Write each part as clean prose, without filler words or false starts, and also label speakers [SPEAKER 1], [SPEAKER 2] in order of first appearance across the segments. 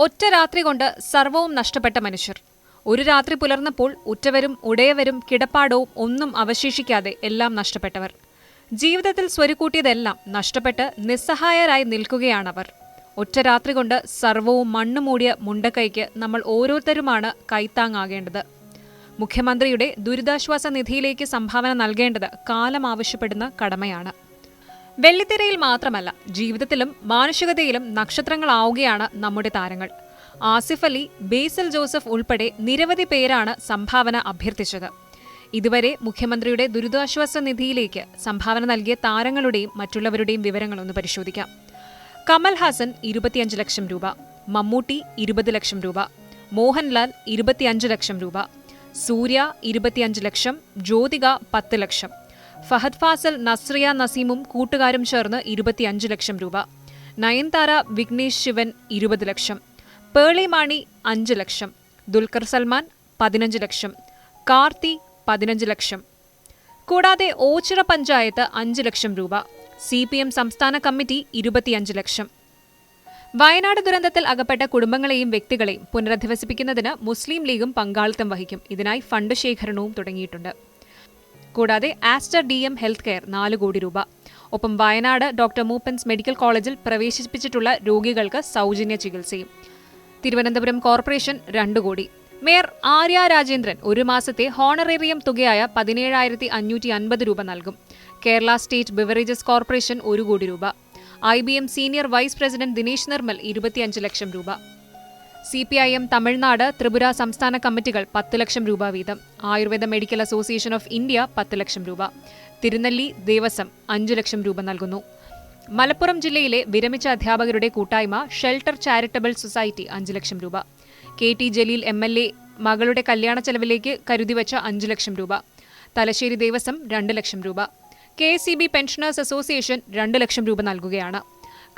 [SPEAKER 1] ഒറ്റ രാത്രി കൊണ്ട് സർവവും നഷ്ടപ്പെട്ട മനുഷ്യർ. ഒരു രാത്രി പുലർന്നപ്പോൾ ഉറ്റവരും ഉടയവരും കിടപ്പാടവും ഒന്നും അവശേഷിക്കാതെ എല്ലാം നഷ്ടപ്പെട്ടവർ. ജീവിതത്തിൽ സ്വരുക്കൂട്ടിയതെല്ലാം നഷ്ടപ്പെട്ട് നിസ്സഹായരായി നിൽക്കുകയാണവർ. ഒറ്റ രാത്രി കൊണ്ട് സർവവും മണ്ണുമൂടിയ മുണ്ടക്കൈക്ക് നമ്മൾ ഓരോരുത്തരുമാണ് കൈത്താങ്ങാകേണ്ടത്. മുഖ്യമന്ത്രിയുടെ ദുരിതാശ്വാസ നിധിയിലേക്ക് സംഭാവന നൽകേണ്ടത് കാലം ആവശ്യപ്പെടുന്ന കടമയാണ്. വെള്ളിത്തിരയിൽ മാത്രമല്ല, ജീവിതത്തിലും മാനുഷികതയിലും നക്ഷത്രങ്ങളാവുകയാണ് നമ്മുടെ താരങ്ങൾ. ആസിഫ് അലി, ബേസിൽ ജോസഫ് ഉൾപ്പെടെ നിരവധി പേരാണ് സംഭാവന അഭ്യർത്ഥിച്ചത്. ഇതുവരെ മുഖ്യമന്ത്രിയുടെ ദുരിതാശ്വാസ നിധിയിലേക്ക് സംഭാവന നൽകിയ താരങ്ങളുടെയും മറ്റുള്ളവരുടെയും വിവരങ്ങളൊന്ന് പരിശോധിക്കാം. കമൽ ഹാസൻ 25 ലക്ഷം രൂപ, മമ്മൂട്ടി 20 ലക്ഷം രൂപ, മോഹൻലാൽ 25 ലക്ഷം രൂപ, സൂര്യ 25 ലക്ഷം, ജ്യോതിക 10 ലക്ഷം, ഫഹദ് ഫാസിൽ, നസ്രിയ നസീമും കൂട്ടുകാരും ചേർന്ന് 25 ലക്ഷം രൂപ, നയൻതാര, വിഘ്നേഷ് ശിവൻ 20 ലക്ഷം, പേളി മാണി 5 ലക്ഷം, ദുൽഖർ സൽമാൻ 15 ലക്ഷം, കാർത്തി 15 ലക്ഷം. കൂടാതെ ഓച്ചിറ പഞ്ചായത്ത് 5 ലക്ഷം രൂപ, CPM സംസ്ഥാന കമ്മിറ്റി 25 ലക്ഷം. വയനാട് ദുരന്തത്തിൽ അകപ്പെട്ട കുടുംബങ്ങളെയും വ്യക്തികളെയും പുനരധിവസിപ്പിക്കുന്നതിന് മുസ്ലിം ലീഗും പങ്കാളിത്തം വഹിക്കും. ഇതിനായി ഫണ്ട് ശേഖരണവും തുടങ്ങിയിട്ടുണ്ട്. കൂടാതെ ആസ്റ്റർ DM ഹെൽത്ത് കെയർ 4 കോടി രൂപ. ഒപ്പം വയനാട് ഡോക്ടർ മൂപ്പൻസ് മെഡിക്കൽ കോളേജിൽ പ്രവേശിപ്പിച്ചിട്ടുള്ള രോഗികൾക്ക് സൗജന്യ ചികിത്സയും. തിരുവനന്തപുരം കോർപ്പറേഷൻ 2 കോടി. മേയർ ആര്യ രാജേന്ദ്രൻ ഒരു മാസത്തെ ഹോണറേറിയം തുകയായ 17,550 രൂപ നൽകും. കേരള സ്റ്റേറ്റ് ബിവറേജസ് കോർപ്പറേഷൻ 1 കോടി രൂപ. IBM senior vice president Dinesh Nirmal 25 ലക്ഷം രൂപ. CPIM തമിഴ്നാട്, ത്രിപുര സംസ്ഥാന കമ്മിറ്റികൾ 10 ലക്ഷം രൂപ വീതം. Ayurveda medical association of India 10 ലക്ഷം രൂപ. തിരുനെല്ലി ദേവസ്വം 5 ലക്ഷം രൂപ നൽകുന്നു. മലപ്പുറം ജില്ലയിലെ വിരമിച്ച അധ്യാപകരുടെ കൂട്ടായ്മ ഷെൽട്ടർ ചാരിറ്റബിൾ സൊസൈറ്റി 5 ലക്ഷം രൂപ. KT ജലീൽ MLA മകളുടെ കല്യാണ ചെലവിലേക്ക് കരുതിവച്ച 5 ലക്ഷം രൂപ. തലശ്ശേരി ദേവസ്വം 2 ലക്ഷം രൂപ. KSEB പെൻഷനേഴ്സ് അസോസിയേഷൻ 2 ലക്ഷം രൂപ നൽകുകയാണ്.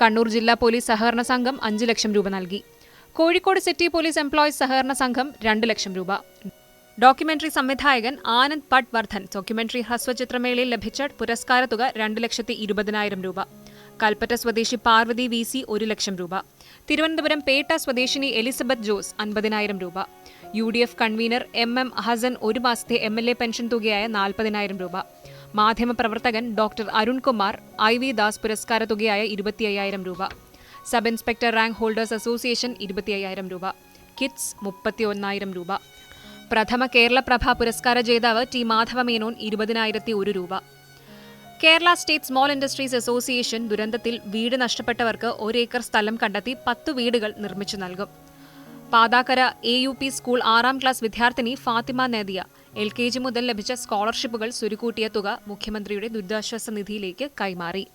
[SPEAKER 1] കണ്ണൂർ ജില്ലാ പോലീസ് സഹകരണ സംഘം 5 ലക്ഷം രൂപ നൽകി. കോഴിക്കോട് സിറ്റി പോലീസ് എംപ്ലോയീസ് സഹകരണ സംഘം 2 ലക്ഷം രൂപ. ഡോക്യുമെന്ററി സംവിധായകൻ ആനന്ദ് പട്വർദ്ധൻ ഡോക്യുമെന്ററി ഹ്രസ്വചിത്രമേളയിൽ ലഭിച്ച പുരസ്കാര തുക 2,20,000 രൂപ. കൽപ്പറ്റ സ്വദേശി പാർവതി VC 1 ലക്ഷം രൂപ. തിരുവനന്തപുരം പേട്ട സ്വദേശിനി എലിസബത്ത് ജോസ് 50,000 രൂപ. UDF കൺവീനർ MM ഹസൻ ഒരു മാസത്തെ MLA പെൻഷൻ തുകയായ 40,000 രൂപ. മാധ്യമപ്രവർത്തകൻ ഡോക്ടർ അരുൺകുമാർ IV ദാസ് പുരസ്കാര തുകയായ 25,000 രൂപ. Sub inspector rank holders association 25,000 രൂപ. കിഡ്സ് 31,000 രൂപ. പ്രഥമ കേരള പ്രഭ പുരസ്കാര ജേതാവ് T മാധവമേനോൻ 20,001 രൂപ. Kerala state small industries association ദുരന്തത്തിൽ വീട് നഷ്ടപ്പെട്ടവർക്ക് 1 ഏക്കർ സ്ഥലം കണ്ടെത്തി 10 വീടുകൾ നിർമ്മിച്ചു നൽകും. പാതാക്കര AUP സ്കൂൾ 6ാം ക്ലാസ് വിദ്യാർത്ഥിനി ഫാത്തിമ നദിയ LKG മുതൽ ലഭിച്ച സ്കോളർഷിപ്പുകൾ സ്വരുക്കൂട്ടിയ തുക മുഖ്യമന്ത്രിയുടെ ദുരിതാശ്വാസ നിധിയിലേക്ക് കൈമാറി.